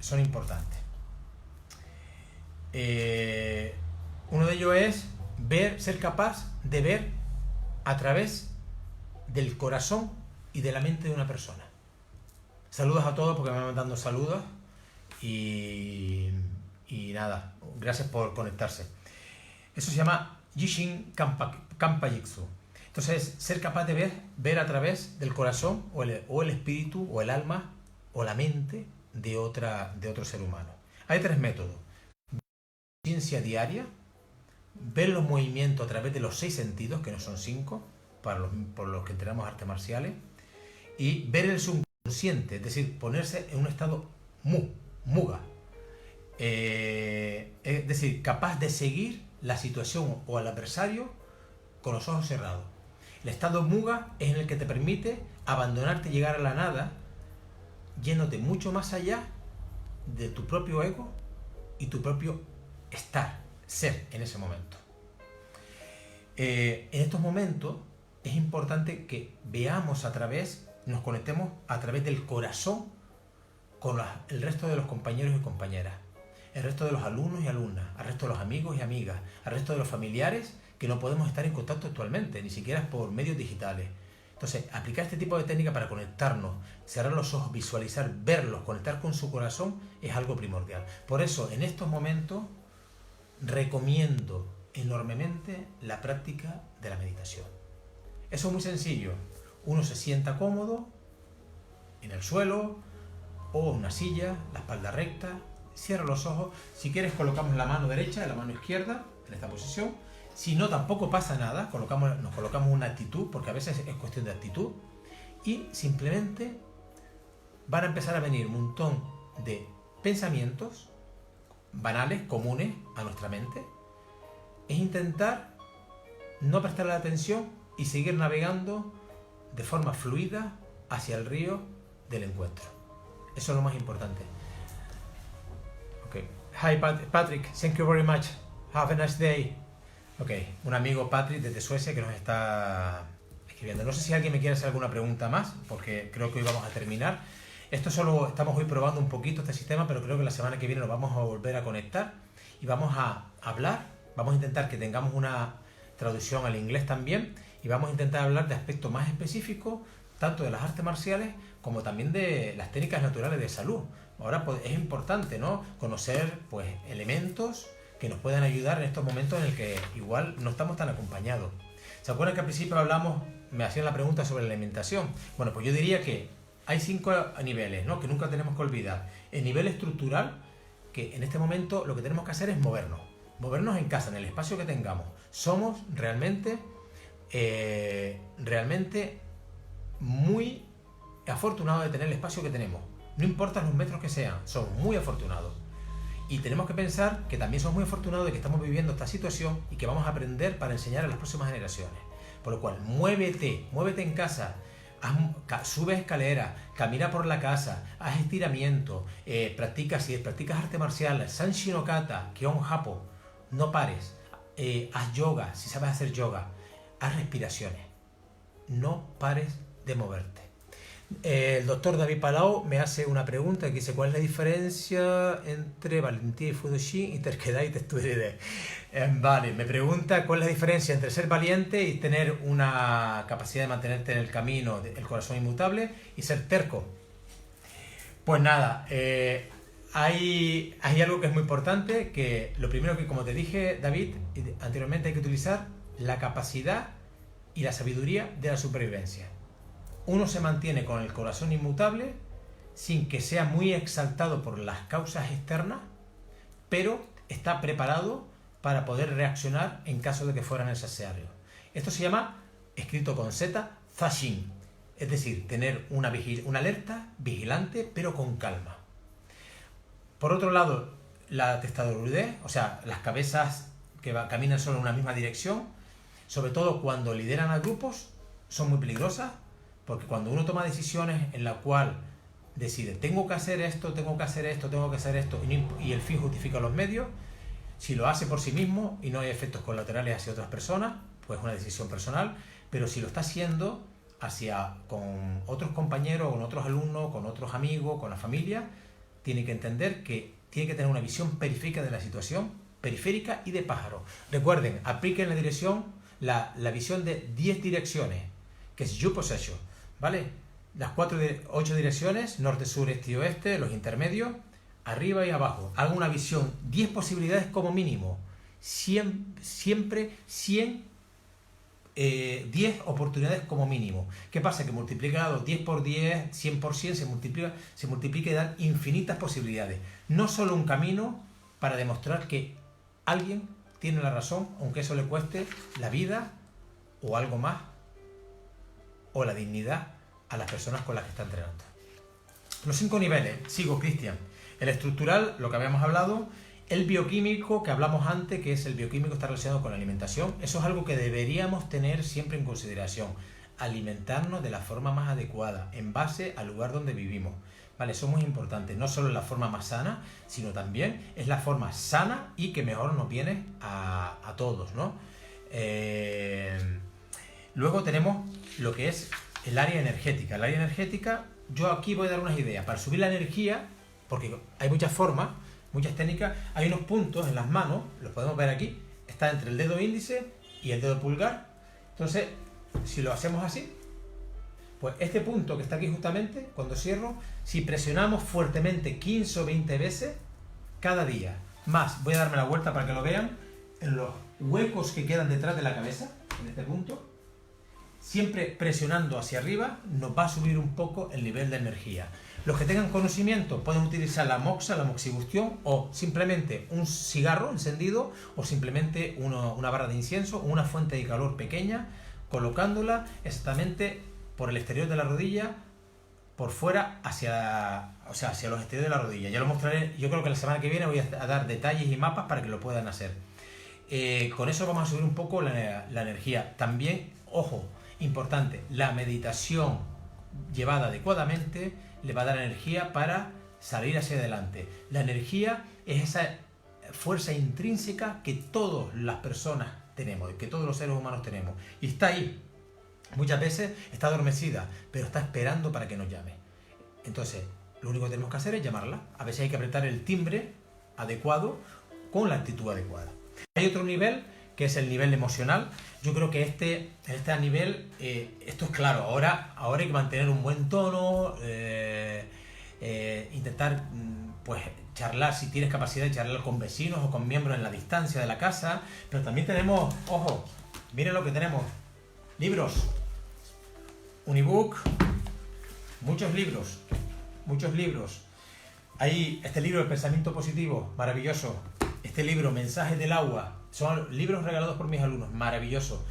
Speaker 1: son importantes. Uno de ellos es ser capaz de ver a través del corazón y de la mente de una persona. Saludos a todos porque me van mandando saludos y nada, gracias por conectarse. Eso se llama Jishin Kanpajitsu. Entonces, ser capaz de ver a través del corazón o el espíritu o el alma o la mente de otro ser humano. Hay 3 métodos. Conciencia diaria, ver los movimientos a través de los 6 sentidos, que no son 5, por los que entrenamos artes marciales, y ver el subconsciente, es decir, ponerse en un estado muga, es decir, capaz de seguir la situación o al adversario con los ojos cerrados. El estado muga es en el que te permite abandonarte y llegar a la nada, yéndote mucho más allá de tu propio ego y tu propio ser en ese momento. En estos momentos es importante que nos conectemos a través del corazón con el resto de los compañeros y compañeras, el resto de los alumnos y alumnas, el resto de los amigos y amigas, el resto de los familiares que no podemos estar en contacto actualmente, ni siquiera por medios digitales. Entonces, aplicar este tipo de técnica para conectarnos, cerrar los ojos, visualizar, verlos, conectar con su corazón, es algo primordial. Por eso, en estos momentos, recomiendo enormemente la práctica de la meditación. Eso es muy sencillo. Uno se sienta cómodo en el suelo o en una silla, la espalda recta, cierra los ojos. Si quieres, colocamos la mano derecha y la mano izquierda en esta posición. Si no, tampoco pasa nada, nos colocamos una actitud, porque a veces es cuestión de actitud, y simplemente van a empezar a venir un montón de pensamientos banales, comunes a nuestra mente. Es intentar no prestarle atención y seguir navegando de forma fluida hacia el río del encuentro. Eso es lo más importante. Okay. Hi Patrick, thank you very much. Have a nice day. Ok, un amigo Patrick desde Suecia que nos está escribiendo. No sé si alguien me quiere hacer alguna pregunta más, porque creo que hoy vamos a terminar. Esto solo estamos hoy probando un poquito este sistema, pero creo que la semana que viene nos vamos a volver a conectar y vamos a hablar. Vamos a intentar que tengamos una traducción al inglés también y vamos a intentar hablar de aspectos más específicos, tanto de las artes marciales como también de las técnicas naturales de salud. Ahora pues, es importante, ¿no?, conocer pues, elementos que nos puedan ayudar en estos momentos en el que igual no estamos tan acompañados. ¿Se acuerdan que al principio me hacían la pregunta sobre la alimentación? Bueno, pues yo diría que hay 5 niveles, ¿no?, que nunca tenemos que olvidar. El nivel estructural, que en este momento lo que tenemos que hacer es movernos en casa, en el espacio que tengamos. Somos realmente muy afortunados de tener el espacio que tenemos. No importa los metros que sean, somos muy afortunados. Y tenemos que pensar que también somos muy afortunados de que estamos viviendo esta situación y que vamos a aprender para enseñar a las próximas generaciones. Por lo cual, muévete en casa, sube escaleras, camina por la casa, haz estiramiento, si practicas arte marcial, Sanshin no Kata, Kion Hapo, no pares, haz yoga, si sabes hacer yoga, haz respiraciones, no pares de moverte. El doctor David Palau me hace una pregunta que dice: ¿cuál es la diferencia entre valentía y Fudoshin y terquedad y textura? Vale, me pregunta cuál es la diferencia entre ser valiente y tener una capacidad de mantenerte en el camino, el corazón inmutable, y ser terco. Pues nada, hay algo que es muy importante, que lo primero que, como te dije, David, anteriormente, hay que utilizar la capacidad y la sabiduría de la supervivencia. Uno se mantiene con el corazón inmutable sin que sea muy exaltado por las causas externas, pero está preparado para poder reaccionar en caso de que fuera necesario. Esto se llama, escrito con Z, Zashin, es decir, tener una alerta vigilante pero con calma. Por otro lado, la testadurudez, o sea, las cabezas que caminan solo en una misma dirección, sobre todo cuando lideran a grupos, son muy peligrosas, Porque cuando uno toma decisiones en la cual decide, tengo que hacer esto, tengo que hacer esto, tengo que hacer esto, y el fin justifica los medios, si lo hace por sí mismo y no hay efectos colaterales hacia otras personas, pues es una decisión personal, pero si lo está haciendo con otros compañeros, con otros alumnos, con otros amigos, con la familia, tiene que entender que tiene que tener una visión periférica de la situación, periférica y de pájaro. Recuerden, apliquen la visión de 10 direcciones, que es You Possession, ¿vale? Las 8 direcciones, norte, sur, este y oeste, los intermedios, arriba y abajo. Hagan una visión, 10 posibilidades como mínimo, siempre 10 oportunidades como mínimo. ¿Qué pasa? Que multiplicado 10 por 10, 100 por 100, se multiplica y dan infinitas posibilidades. No solo un camino para demostrar que alguien tiene la razón, aunque eso le cueste la vida o algo más, o la dignidad a las personas con las que está entrenando. Los 5 niveles, sigo Cristian. El estructural, lo que habíamos hablado. El bioquímico, que hablamos antes, que es el bioquímico, está relacionado con la alimentación. Eso es algo que deberíamos tener siempre en consideración. Alimentarnos de la forma más adecuada, en base al lugar donde vivimos. ¿Vale? Eso es muy importante. No solo es la forma más sana, sino también es la forma sana y que mejor nos viene a todos, ¿no? Luego tenemos lo que es el área energética. El área energética, yo aquí voy a dar unas ideas. Para subir la energía, porque hay muchas formas, muchas técnicas, hay unos puntos en las manos, los podemos ver aquí, está entre el dedo índice y el dedo pulgar. Entonces, si lo hacemos así, pues este punto que está aquí justamente, cuando cierro, si presionamos fuertemente 15 o 20 veces cada día, más, voy a darme la vuelta para que lo vean, en los huecos que quedan detrás de la cabeza, en este punto, siempre presionando hacia arriba, nos va a subir un poco el nivel de energía. Los que tengan conocimiento pueden utilizar la moxa, la moxibustión, o simplemente un cigarro encendido, o simplemente una barra de incienso, o una fuente de calor pequeña, colocándola exactamente por el exterior de la rodilla, por fuera hacia los exteriores de la rodilla. Ya lo mostraré, yo creo que la semana que viene voy a dar detalles y mapas para que lo puedan hacer. Con eso vamos a subir un poco la energía. También, ojo, importante, la meditación llevada adecuadamente le va a dar energía para salir hacia adelante. La energía es esa fuerza intrínseca que todas las personas tenemos, que todos los seres humanos tenemos. Y está ahí. Muchas veces está adormecida, pero está esperando para que nos llame. Entonces, lo único que tenemos que hacer es llamarla. A veces hay que apretar el timbre adecuado con la actitud adecuada. Hay otro nivel, que es el nivel emocional. Yo creo que este nivel, esto es claro, ahora hay que mantener un buen tono, intentar pues charlar, si tienes capacidad de charlar con vecinos o con miembros en la distancia de la casa, pero también tenemos, ojo, miren lo que tenemos, libros, un ebook, muchos libros. Hay este libro, El pensamiento positivo, maravilloso. Este libro, Mensajes del agua, son libros regalados por mis alumnos, maravilloso.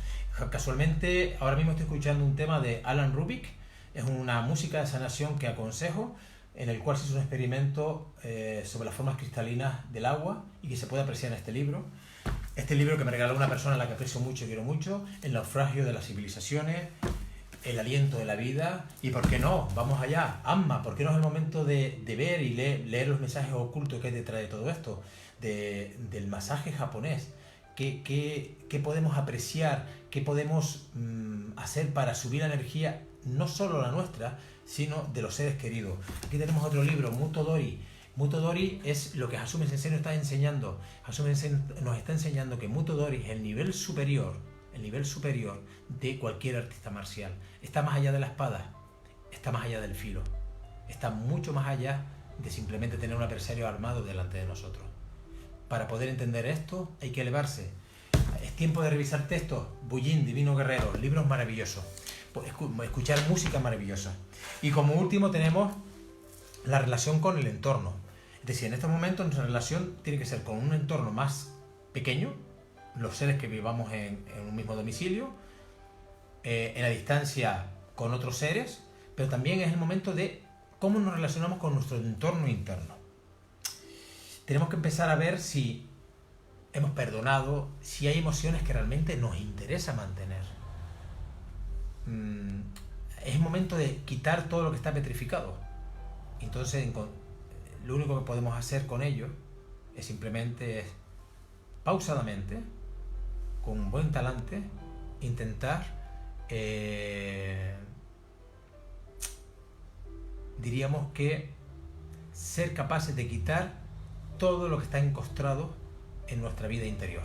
Speaker 1: Casualmente, ahora mismo estoy escuchando un tema de Alan Rubik, es una música de sanación que aconsejo, en el cual se hizo un experimento sobre las formas cristalinas del agua y que se puede apreciar en este libro. Este libro que me regaló una persona a la que aprecio mucho y quiero mucho, El naufragio de las civilizaciones, El aliento de la vida, y ¿por qué no? Vamos allá, Amma, ¿por qué no es el momento de ver y leer los mensajes ocultos que hay detrás de todo esto? Del masaje japonés, ¿qué podemos apreciar? ¿Qué podemos hacer para subir la energía, no solo la nuestra, sino de los seres queridos? Aquí tenemos otro libro, Muto Dori. Muto Dori es lo que Hasumi Sensei nos está enseñando. Hasumi Sensei nos está enseñando que Muto Dori es el nivel superior de cualquier artista marcial. Está más allá de la espada, está más allá del filo, está mucho más allá de simplemente tener un adversario armado delante de nosotros. Para poder entender esto hay que elevarse. Es tiempo de revisar textos, Bullín, Divino Guerrero, libros maravillosos, escuchar música maravillosa. Y como último tenemos la relación con el entorno. Es decir, en estos momentos nuestra relación tiene que ser con un entorno más pequeño, los seres que vivamos en un mismo domicilio, en la distancia con otros seres, pero también es el momento de cómo nos relacionamos con nuestro entorno interno. Tenemos que empezar a ver si hemos perdonado, si hay emociones que realmente nos interesa mantener. es momento de quitar todo lo que está petrificado. Entonces, lo único que podemos hacer con ello es simplemente, pausadamente, con un buen talante, intentar, diríamos que, ser capaces de quitar todo lo que está encostrado en nuestra vida interior.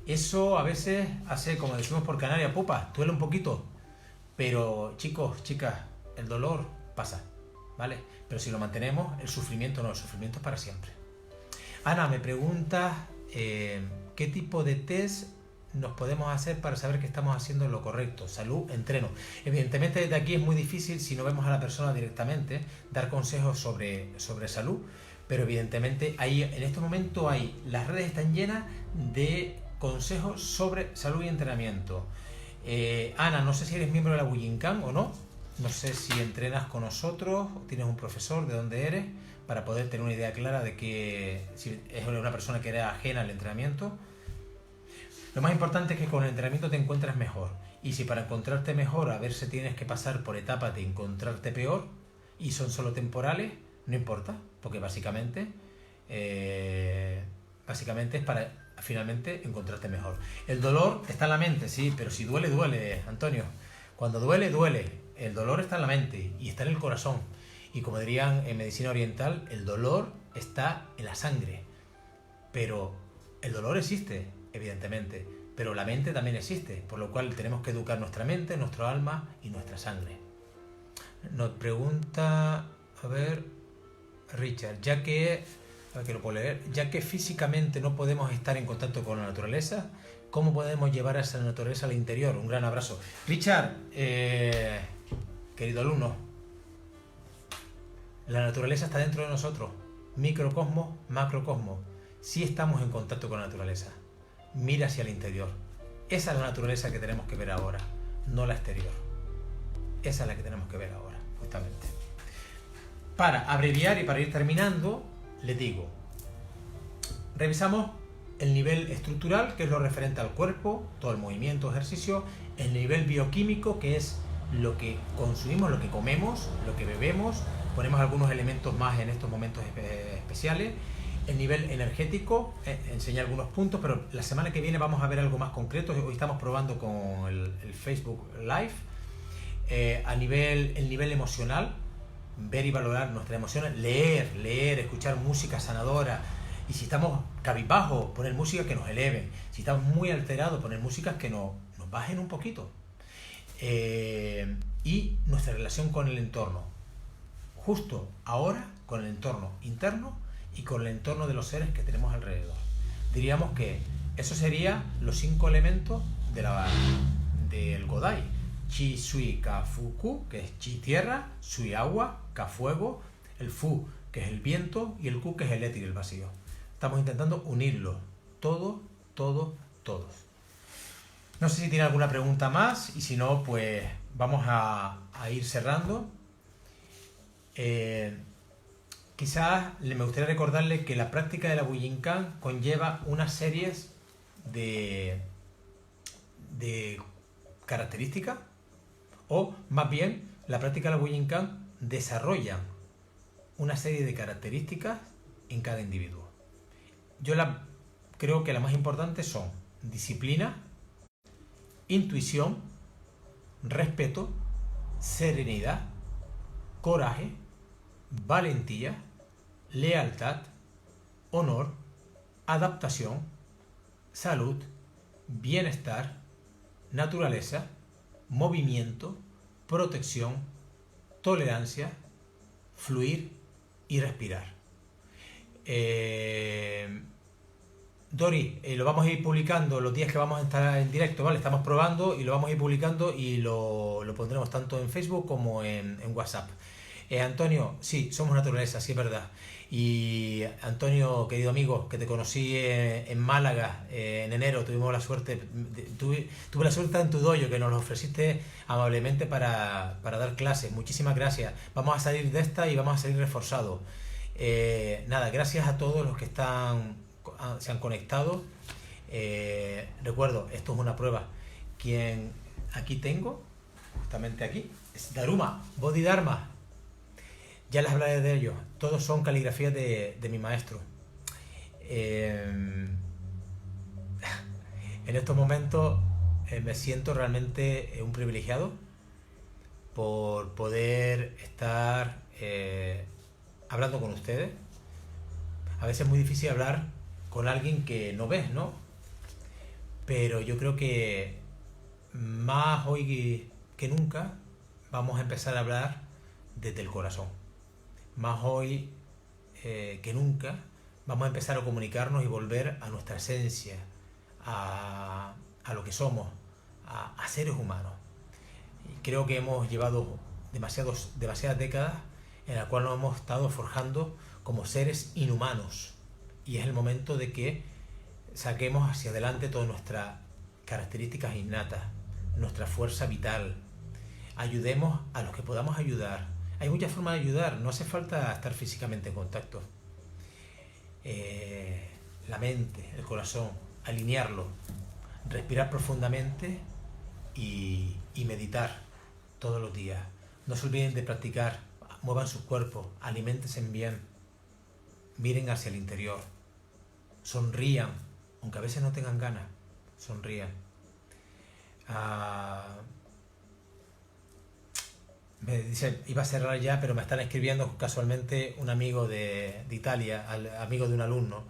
Speaker 1: Eso a veces hace, como decimos por Canarias, pupa, duele un poquito, pero chicos, chicas, el dolor pasa, ¿vale? Pero si lo mantenemos, el sufrimiento no, el sufrimiento es para siempre. Ana, me preguntas qué tipo de test nos podemos hacer para saber que estamos haciendo lo correcto. Salud, entreno. Evidentemente desde aquí es muy difícil, si no vemos a la persona directamente, dar consejos sobre salud, pero evidentemente ahí, en este momento las redes están llenas de consejos sobre salud y entrenamiento. Ana, no sé si eres miembro de la Bujinkan o no. No sé si entrenas con nosotros, tienes un profesor, de dónde eres, para poder tener una idea clara de que si es una persona que era ajena al entrenamiento. Lo más importante es que con el entrenamiento te encuentres mejor. Y si para encontrarte mejor a ver si tienes que pasar por etapas de encontrarte peor y son solo temporales, no importa, porque básicamente es para finalmente encontrarte mejor. El dolor está en la mente, sí, pero si duele, duele, Antonio. Cuando duele, duele. El dolor está en la mente y está en el corazón. Y como dirían en medicina oriental, el dolor está en la sangre. Pero el dolor existe, evidentemente, pero la mente también existe, por lo cual tenemos que educar nuestra mente, nuestro alma y nuestra sangre. Nos pregunta, a ver, Richard, ya que lo puedo leer, ya que físicamente no podemos estar en contacto con la naturaleza, ¿cómo podemos llevar a esa naturaleza al interior? Un gran abrazo. Richard, querido alumno, la naturaleza está dentro de nosotros, microcosmos, macrocosmos. Sí estamos en contacto con la naturaleza. Mira hacia el interior. Esa es la naturaleza que tenemos que ver ahora, no la exterior. Esa es la que tenemos que ver ahora, justamente. Para abreviar y para ir terminando, les digo, revisamos el nivel estructural, que es lo referente al cuerpo, todo el movimiento, ejercicio, el nivel bioquímico, que es lo que consumimos, lo que comemos, lo que bebemos, ponemos algunos elementos más en estos momentos especiales, el nivel energético, enseñé algunos puntos, pero la semana que viene vamos a ver algo más concreto. Hoy estamos probando con el Facebook Live. El nivel emocional, ver y valorar nuestras emociones, leer, escuchar música sanadora. Y si estamos cabizbajos, poner música que nos eleve. Si estamos muy alterados, poner música que nos bajen un poquito. Y nuestra relación con el entorno. Justo ahora, con el entorno interno y con el entorno de los seres que tenemos alrededor. Diríamos que eso serían los 5 elementos del Godai. Chi, Sui, Ka, Fu, Ku, que es Chi, tierra, Sui, agua, Ka, fuego, el Fu, que es el viento, y el Ku, que es el éter, el vacío. Estamos intentando unirlo, todos. No sé si tiene alguna pregunta más, y si no, pues vamos a ir cerrando. Quizás me gustaría recordarle que la práctica de la Bujinkan conlleva unas series de características, o más bien la práctica de la Bujinkan desarrolla una serie de características en cada individuo. Yo creo que las más importantes son disciplina, intuición, respeto, serenidad, coraje, valentía, lealtad, honor, adaptación, salud, bienestar, naturaleza, movimiento, protección, tolerancia, fluir y respirar. Dori, lo vamos a ir publicando los días que vamos a estar en directo, ¿vale? Estamos probando y lo vamos a ir publicando y lo pondremos tanto en Facebook como en WhatsApp. Antonio, sí, somos naturaleza, sí es verdad. Y Antonio, querido amigo, que te conocí en Málaga en enero, tuvimos la suerte, tuve la suerte en tu dojo, que nos lo ofreciste amablemente para dar clases. Muchísimas gracias. Vamos a salir de esta y vamos a salir reforzados. Nada, gracias a todos los que se han conectado. Recuerdo, esto es una prueba. Quien aquí tengo justamente aquí, es Daruma, Bodhidharma. Ya les hablaré de ellos. Todos son caligrafías de mi maestro. En estos momentos me siento realmente un privilegiado por poder estar hablando con ustedes. A veces es muy difícil hablar con alguien que no ves, ¿no? Pero yo creo que más hoy que nunca vamos a empezar a hablar desde el corazón. Más hoy que nunca vamos a empezar a comunicarnos y volver a nuestra esencia, a lo que somos, a seres humanos. Y creo que hemos llevado demasiadas décadas en las cuales nos hemos estado forjando como seres inhumanos. Y es el momento de que saquemos hacia adelante todas nuestras características innatas, nuestra fuerza vital. Ayudemos a los que podamos ayudar. Hay muchas formas de ayudar, no hace falta estar físicamente en contacto. La mente, el corazón, alinearlo, respirar profundamente y meditar todos los días. No se olviden de practicar, muevan sus cuerpos, aliméntense bien, miren hacia el interior, sonrían, aunque a veces no tengan ganas, sonrían. Me dice, iba a cerrar ya, pero me están escribiendo casualmente un amigo de Italia, amigo de un alumno.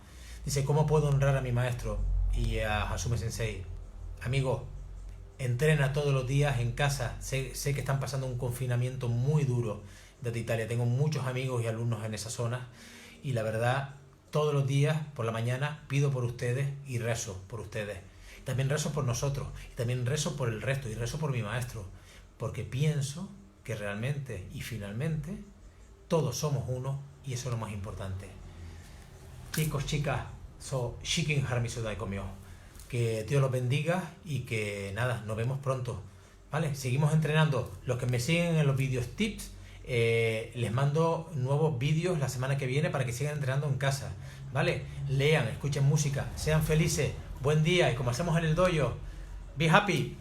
Speaker 1: Dice, ¿cómo puedo honrar a mi maestro y a Hasume Sensei? Amigo, entrena todos los días en casa. Sé que están pasando un confinamiento muy duro desde Italia. Tengo muchos amigos y alumnos en esa zona y la verdad, todos los días por la mañana pido por ustedes y rezo por ustedes. También rezo por nosotros y también rezo por el resto y rezo por mi maestro, porque pienso que realmente y finalmente todos somos uno y eso es lo más importante. Chicos, chicas, so Shikin Haramisudai Komyo. Que Dios los bendiga y que nada, nos vemos pronto. ¿Vale? Seguimos entrenando. Los que me siguen en los vídeos tips, les mando nuevos vídeos la semana que viene para que sigan entrenando en casa. ¿Vale? Lean, escuchen música, sean felices, buen día y como hacemos en el dojo, be happy.